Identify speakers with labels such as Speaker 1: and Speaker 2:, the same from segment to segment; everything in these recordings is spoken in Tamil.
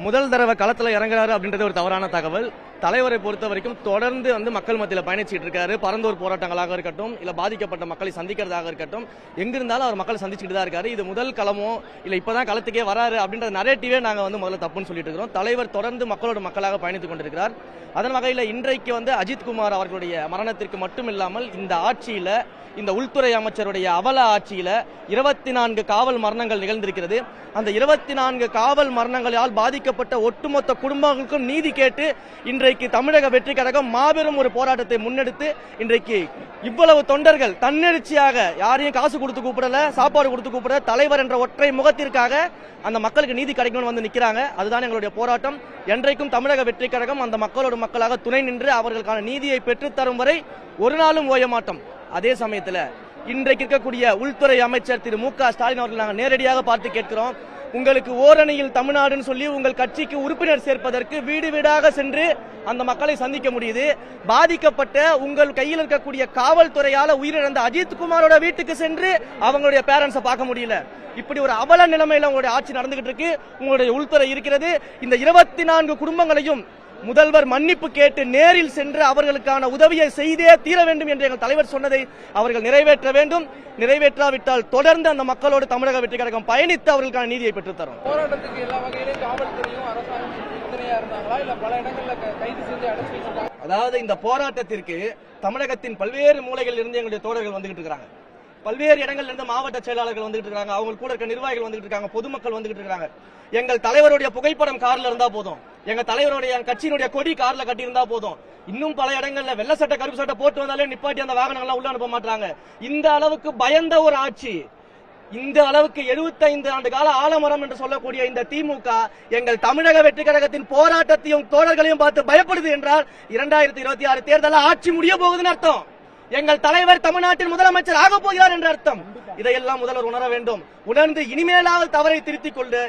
Speaker 1: முதல் தடவை களத்தில் இறங்குறாரு அப்படின்றது ஒரு தவறான தகவல். தலைவரை பொறுத்த வரைக்கும் தொடர்ந்து மக்கள் மத்தியில் பயணிச்சுட்டு இருக்காரு. பரந்தூர் போராட்டங்களாக இருக்கட்டும், இல்ல பாதிக்கப்பட்ட மக்களை சந்திக்கிறதாக இருக்கட்டும், எங்கிருந்தாலும் அவர் மக்களை சந்திச்சுட்டு தான் இருக்காரு. இது முதல் களமோ இல்ல இப்பதான் களத்துக்கே வராரு அப்படின்ற நரேட்டிவே நாங்க முதல்ல தப்புன்னு சொல்லிட்டு இருக்கிறோம். தலைவர் தொடர்ந்து மக்களோட மக்களாக பயணித்துக் கொண்டிருக்கிறார். அதன் வகையில் இன்றைக்கு அஜித் குமார் அவர்களுடைய மரணத்திற்கு மட்டும் இல்லாமல் இந்த ஆட்சியில, இந்த உள்துறை அமைச்சருடைய அவல ஆட்சியில 24 காவல் மரணங்கள் நிகழ்ந்திருக்கிறது. அந்த 24 காவல் மரணங்களால் பாதிக்கப்பட்ட ஒட்டுமொத்த குடும்பங்களுக்கும் நீதி கேட்டு இன்றைக்கு தமிழக வெற்றி கழகம் மாபெரும் ஒரு போராட்டத்தை முன்னெடுத்து இன்றைக்கு இவ்வளவு தொண்டர்கள் தன்னெழுச்சியாக, யாரையும் காசு கொடுத்து கூப்பிடல, சாப்பாடு கொடுத்து கூப்பிடல, தலைவர் என்ற ஒற்றை முகத்திற்காக அந்த மக்களுக்கு நீதி கிடைக்கணும்னு நிற்கிறாங்க. அதுதான் எங்களுடைய போராட்டம். என்றைக்கும் தமிழக வெற்றி கழகம் அந்த மக்களோட மக்களாக துணை நின்று அவர்களுக்கான நீதியை பெற்றுத்தரும் வரை ஒரு நாளும் ஓய மாட்டோம். அதே சமயத்தில் இன்றைக்கு இருக்கக்கூடிய உள்துறை அமைச்சர் திரு மு க ஸ்டாலின் அவர்கள் நாங்கள் நேரடியாக பார்த்து கேட்கிறோம். உங்களுக்கு ஓரணியில் தமிழ்நாடுன்னு சொல்லி உங்கள் கட்சிக்கு உறுப்பினர் சேர்ப்பதற்கு வீடு வீடாக சென்று அந்த மக்களை சந்திக்க முடியுது. பாதிக்கப்பட்ட உங்கள் கையில் இருக்கக்கூடிய காவல்துறையால உயிரிழந்த அஜித் குமாரோட வீட்டுக்கு சென்று அவங்களுடைய பேரண்ட்ஸை பார்க்க முடியல. இப்படி ஒரு அவல நிலைமையில உங்களுடைய ஆட்சி நடந்துகிட்டு இருக்கு, உங்களுடைய உள்துறை இருக்கிறது. இந்த 24 குடும்பங்களையும் முதல்வர் மன்னிப்பு கேட்டு நேரில் சென்று அவர்களுக்கான உதவியை செய்தே தீர வேண்டும் என்று எங்கள் தலைவர் சொன்னதை அவர்கள் நிறைவேற்ற வேண்டும். நிறைவேற்றாவிட்டால் தொடர்ந்து அந்த மக்களோடு தமிழக வெற்றி கழகம் பயணித்து அவர்களுக்கான நீதியை பெற்றுத்தரும்.
Speaker 2: போராட்டத்துக்கு எல்லா வகையிலும் காவல்துறையும் அரசாங்கம் உறுதுணையா இருந்தாங்களா, இல்ல பல இடங்கள்ல கைது செஞ்சு அடைச்சு வச்சிருக்காங்க?
Speaker 1: அதாவது இந்த போராட்டத்திற்கு தமிழகத்தின் பல்வேறு மூலைகளில் இருந்து எங்களுடைய தோழர்கள் வந்துகிட்டு இருக்காங்க. பல்வேறு இடங்கள்ல இருந்து மாவட்ட செயலாளர்கள் வந்துகிட்டு இருக்காங்க, அவங்க கூட இருக்க நிர்வாகிகள் வந்துகிட்டு இருக்காங்க, பொதுமக்கள் வந்துகிட்டு இருக்காங்க. எங்கள் தலைவருடைய புகைப்படம் கார்ல இருந்தா போதும், எங்க தலைவருடைய கட்சியினுடைய கொடி கார்ல கட்டி இருந்தா போதும். இன்னும் பல இடங்கள்ல வெள்ள சட்டை கருப்பு சட்டை போட்டு வந்தாலே நிப்பாட்டி அந்த வாகனங்கள் உள்ள அனுப்ப மாட்டாங்க. இந்த அளவுக்கு பயந்த ஒரு ஆட்சி, இந்த அளவுக்கு 75 ஆண்டு கால ஆலமரம் என்று சொல்லக்கூடிய இந்த திமுக எங்கள் தமிழக வெற்றி கழகத்தின் போராட்டத்தையும் தோழர்களையும் பார்த்து பயப்படுது என்றால் 2026 தேர்தலில் ஆட்சி முடிய போகுதுன்னு அர்த்தம். எங்கள் தலைவர் தமிழ்நாட்டின் முதலமைச்சர் ஆக போகிறார் என்ற அர்த்தம். இதையெல்லாம் முதல்வர் உணர வேண்டும். உணர்ந்து இனிமேலாவது தவறை திருத்திக் கொண்டு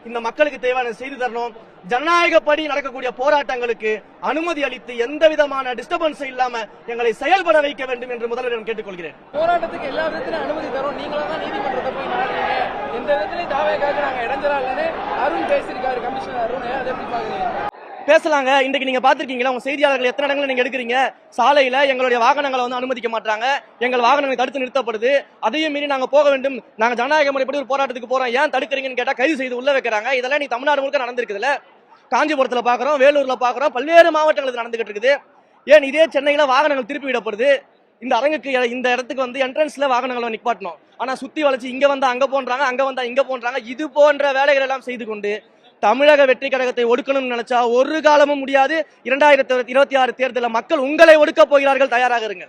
Speaker 1: இந்த மக்களுக்கு தேவையான செய்தி தரணும். ஜனநாயகப்படி நடக்கக்கூடிய போராட்டங்களுக்கு அனுமதி அளித்து எந்த விதமான டிஸ்டர்பன்ஸ் இல்லாம எங்களை செயல்பட வைக்க வேண்டும் என்று முதல்வரிடம் கேட்டுக்கொள்கிறேன்.
Speaker 2: போராட்டத்துக்கு எல்லா விதத்திலும் அனுமதி தரும், நீங்களா தான் நீதிமன்றத்தை போய் நாடுறீங்க, எந்த விதத்திலையும் தாவேக்காக நாங்க இடைஞ்சலா இல்லைன்னு அருண் பேசியிருக்காரு, கமிஷனர் அருண். அதை எப்படி பாக்குறீங்க?
Speaker 1: பேசலாங்க. இன்றைக்கு நீங்க பாத்திருக்கீங்களா, உங்க செய்தியாளர்கள் எத்தனை இடங்களை நீங்க எடுக்கிறீங்க? சாலையில எங்களுடைய வாகனங்களை அனுமதிக்க மாட்டாங்க, எங்கள் வாகனங்களை தடுத்து நிறுத்தப்படுது. அதையும் மீறி நாங்க போக வேண்டும், நாங்க ஜனநாயக முறைப்படி ஒரு போராட்டத்துக்கு போறோம், ஏன் தடுக்கிறீங்கன்னு கேட்டா கைது செய்து உள்ள வைக்கிறாங்க. இதெல்லாம் நீ தமிழ்நாடு முழுக்க நடந்திருக்குதுல, காஞ்சிபுரத்துல பாக்குறோம், வேலூர்ல பாக்குறோம், பல்வேறு மாவட்டங்கள் நடந்துகிட்டு இருக்குது. ஏன் இதே சென்னையில வாகனங்கள் திருப்பி விடப்படுது. இந்த அரங்குக்கு இந்த இடத்துக்கு என்ட்ரன்ஸ்ல வாகனங்களை நிப்பாட்டணும், ஆனா சுத்தி வளைச்சு இங்க வந்தா அங்க போன்றாங்க, அங்க வந்தா இங்க போன்றாங்க. இது போன்ற வேலைகள் எல்லாம் செய்து கொண்டு தமிழக வெற்றி கழகத்தை ஒடுக்கணும்னு நினைச்சா ஒரு காலமும் முடியாது. 2026 தேர்தலில் மக்கள் உங்களை ஒடுக்க போகிறார்கள், தயாராக இருங்க.